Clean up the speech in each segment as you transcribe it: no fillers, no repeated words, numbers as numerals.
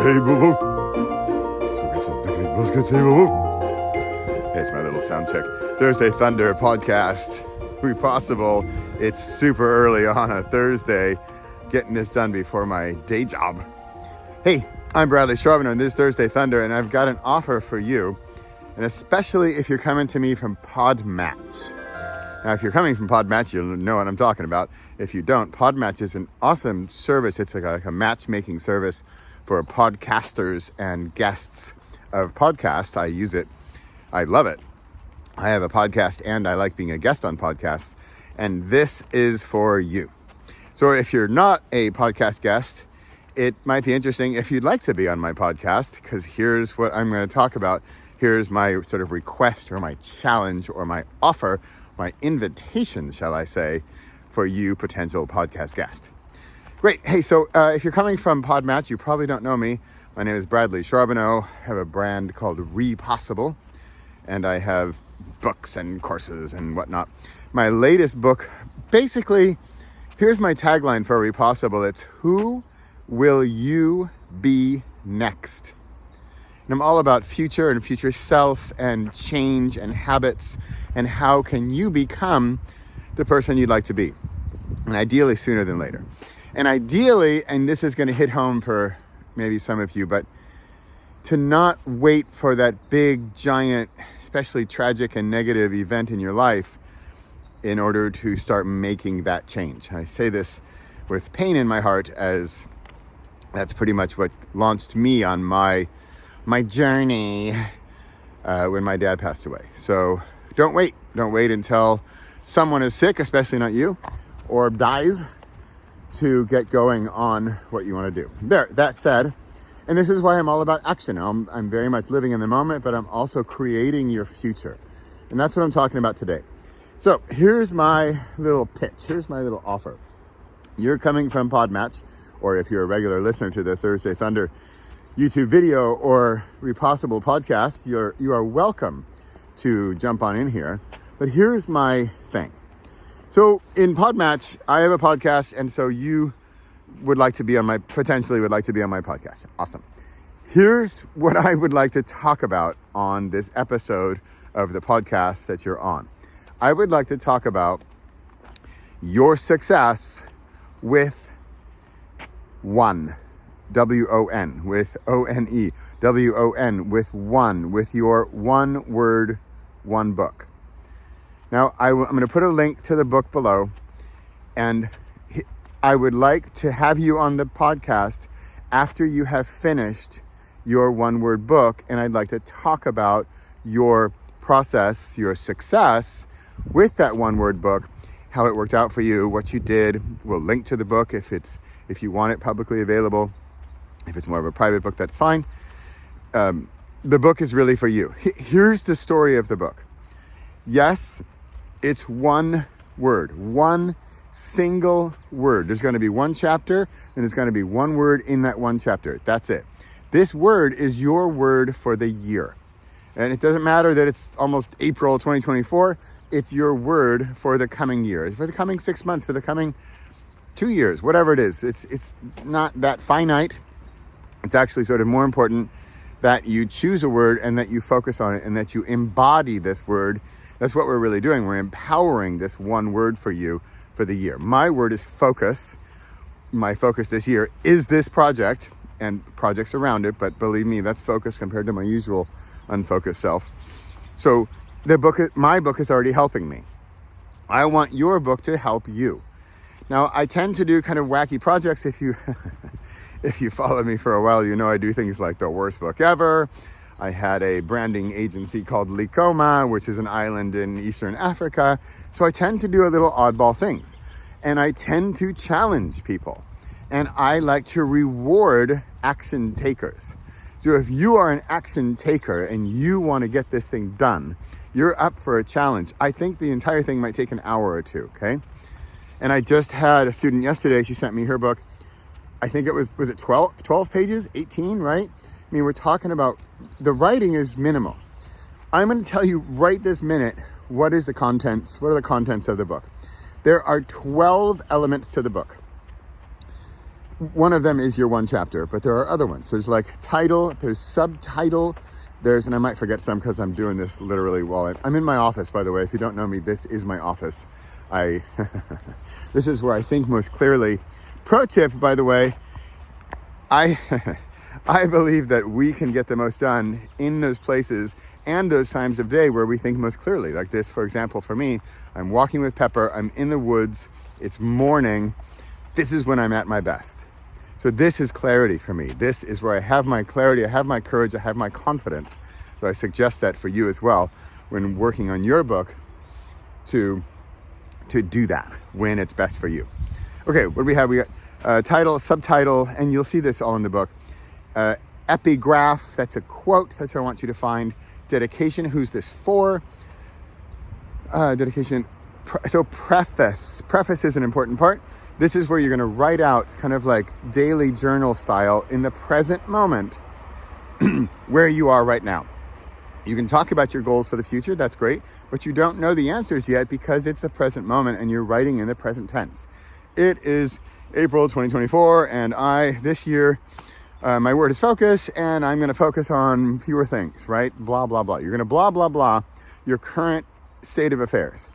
Hey, boo-boo. Let's go get some picnic biscuits. Hey, boo-boo. Hey, it's my little sound check. Thursday Thunder podcast. We possible. It's super early on a Thursday. Getting this done before my day job. Hey, I'm Bradley Charbonneau, and this is Thursday Thunder, and I've got an offer for you, and especially if you're coming to me from Podmatch. Now, if you're coming from Podmatch, you'll know what I'm talking about. If you don't, Podmatch is an awesome service. It's like a matchmaking service for podcasters and guests of podcasts. I use it. I love it. I have a podcast, and I like being a guest on podcasts, and this is for you. So if you're not a podcast guest, it might be interesting if you'd like to be on my podcast, because here's what I'm going to talk about. Here's my sort of request or my challenge or my offer, my invitation, shall I say, for you potential podcast guest. Great. Hey, so if you're coming from Podmatch, you probably don't know me. My name is Bradley Charbonneau. I have a brand called Repossible, and I have books and courses and whatnot. My latest book, basically, here's my tagline for Repossible. It's who will you be next? And I'm all about future and future self and change and habits and how can you become the person you'd like to be. And ideally sooner than later. And ideally, and this is going to hit home for maybe some of you, but to not wait for that big, giant, especially tragic and negative event in your life in order to start making that change. I say this with pain in my heart, as that's pretty much what launched me on my journey when my dad passed away. So don't wait until someone is sick, especially not you, or dies, to get going on what you want to do. That said, and this is why I'm all about action. I'm very much living in the moment, but I'm also creating your future. And that's what I'm talking about today. So here's my little pitch. Here's my little offer. You're coming from Podmatch, or if you're a regular listener to the Thursday Thunder YouTube video or Repossible podcast, you are welcome to jump on in here. But here's my thing. So in Podmatch, I have a podcast, and so you potentially would like to be on my podcast. Awesome. Here's what I would like to talk about on this episode of the podcast that you're on. I would like to talk about your success with one. W-O-N, with O-N-E, W-O-N, with your one word, one book. Now, I'm going to put a link to the book below, and I would like to have you on the podcast after you have finished your one word book, and I'd like to talk about your process, your success with that one word book, how it worked out for you, what you did. We'll link to the book if you want it publicly available. If it's more of a private book, that's fine. The book is really for you. Here's the story of the book. Yes, it's one word, one single word. There's going to be one chapter, and there's going to be one word in that one chapter. That's it. This word is your word for the year. And it doesn't matter that it's almost April 2024. It's your word for the coming year, for the coming 6 months, for the coming 2 years, whatever it is. It's not that finite. It's actually sort of more important that you choose a word and that you focus on it and that you embody this word. That's what we're really doing. We're empowering this one word for you for the year. My word is focus. My focus this year is this project and projects around it, but believe me, that's focus compared to my usual unfocused self. So my book is already helping me. I want your book to help you. Now, I tend to do kind of wacky projects. If you follow me for a while, you know I do things like the worst book ever. I had a branding agency called Likoma, which is an island in Eastern Africa. So I tend to do a little oddball things. And I tend to challenge people. And I like to reward action takers. So if you are an action taker and you want to get this thing done, you're up for a challenge. I think the entire thing might take an hour or two, okay? And I just had a student yesterday, she sent me her book. I think it was it 12 pages, 18, right? I mean, we're talking about, the writing is minimal. I'm going to tell you right this minute, what are the contents of the book. There are 12 elements to the book. one of them is your one chapter, but there are other ones. There's like title, there's subtitle, and I might forget some because I'm doing this literally while I'm in my office, by the way. If you don't know me, this is my office. This is where I think most clearly. Pro tip, by the way, I believe that we can get the most done in those places and those times of day where we think most clearly. Like this, for example, for me, I'm walking with Pepper, I'm in the woods, it's morning. This is when I'm at my best. So this is clarity for me. This is where I have my clarity, I have my courage, I have my confidence. So I suggest that for you as well when working on your book to do that when it's best for you. Okay, what do we have? We got title, subtitle, and you'll see this all in the book. Epigraph, that's a quote, that's what I want you to find. Dedication, who's this for? Dedication, so preface. Preface is an important part. This is where you're gonna write out kind of like daily journal style in the present moment where you are right now. You can talk about your goals for the future, that's great, but you don't know the answers yet because it's the present moment and you're writing in the present tense. It is April 2024 and this year, my word is focus and I'm gonna focus on fewer things, right? Blah, blah, blah. You're gonna blah, blah, blah your current state of affairs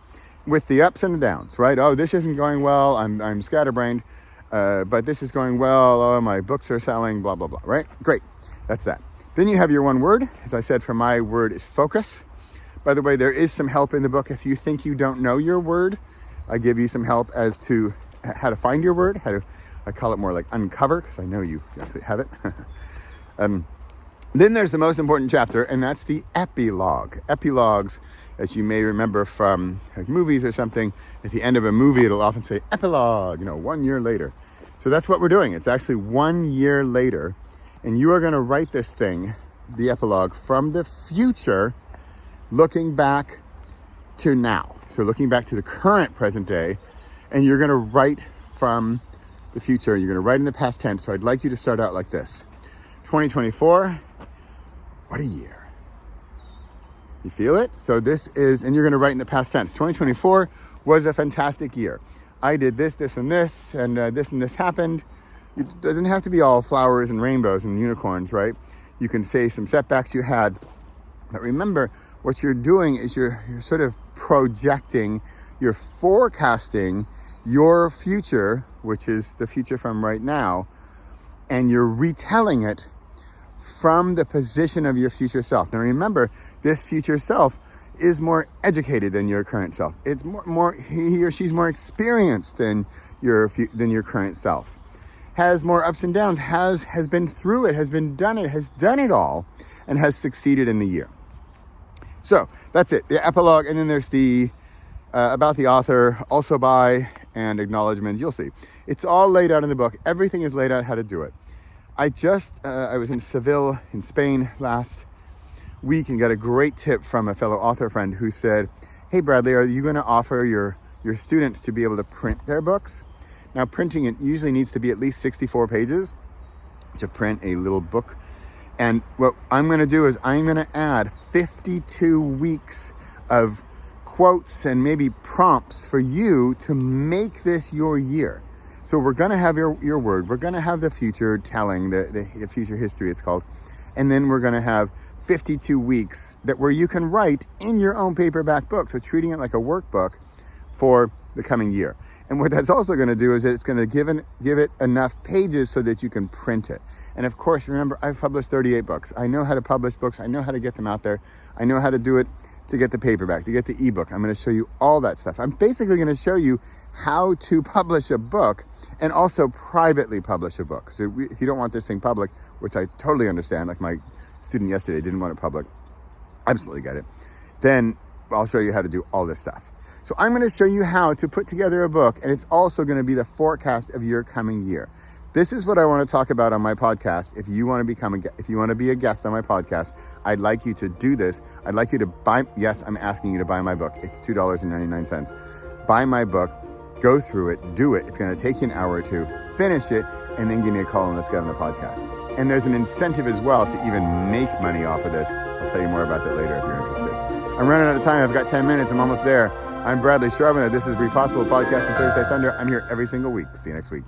with the ups and the downs, right? Oh, this isn't going well, I'm scatterbrained, but this is going well, oh, my books are selling, blah, blah, blah, right? Great, that's that. Then you have your one word. As I said, for my word is focus. By the way, there is some help in the book. If you think you don't know your word, I give you some help as to how to find your word, I call it more like uncover, because I know you actually have it. Then there's the most important chapter, and that's the epilogue. Epilogues, as you may remember from like movies or something, at the end of a movie, it'll often say epilogue, 1 year later. So that's what we're doing. It's actually 1 year later. And you are going to write this thing, the epilogue, from the future, looking back to now. So looking back to the current present day, and you're going to write from the future. You're going to write in the past tense. So I'd like you to start out like this. 2024, what a year. You feel it? So this is, and you're going to write in the past tense. 2024 was a fantastic year. I did this, this, and this happened. It doesn't have to be all flowers and rainbows and unicorns, right? You can say some setbacks you had. But remember, what you're doing is you're sort of projecting, you're forecasting your future, which is the future from right now, and you're retelling it from the position of your future self. Now remember, this future self is more educated than your current self. It's more he or she's more experienced than your current self. Has more ups and downs, has been through it, has done it all, and has succeeded in the year. So that's it, the epilogue, and then there's the about the author, also by, and acknowledgement. You'll see. It's all laid out in the book. Everything is laid out how to do it. I was in Seville in Spain last week and got a great tip from a fellow author friend who said, hey Bradley, are you going to offer your students to be able to print their books? Now, printing it usually needs to be at least 64 pages to print a little book. And what I'm going to do is I'm going to add 52 weeks of quotes and maybe prompts for you to make this your year. So we're going to have your word. We're going to have the future telling, the future history it's called. And then we're going to have 52 weeks where you can write in your own paperback book. So treating it like a workbook for the coming year. And what that's also going to do is it's going to give it enough pages so that you can print it. And of course, remember, I've published 38 books. I know how to publish books. I know how to get them out there. I know how to do it to get the paperback, to get the ebook. I'm going to show you all that stuff. I'm basically going to show you how to publish a book and also privately publish a book. So if you don't want this thing public, which I totally understand, like my student yesterday didn't want it public, absolutely get it, then I'll show you how to do all this stuff. So I'm going to show you how to put together a book, and it's also going to be the forecast of your coming year. This is what I want to talk about on my podcast. If you want to be a guest on my podcast, I'd like you to do this. I'd like you to buy, yes, I'm asking you to buy my book. It's $2.99. Buy my book, go through it, do it. It's going to take you an hour or two, finish it, and then give me a call and let's get on the podcast. And there's an incentive as well to even make money off of this. I'll tell you more about that later if you're interested. I'm running out of time. I've got 10 minutes. I'm almost there. I'm Bradley Sharman. This is Repossible Podcast and Thursday Thunder. I'm here every single week. See you next week.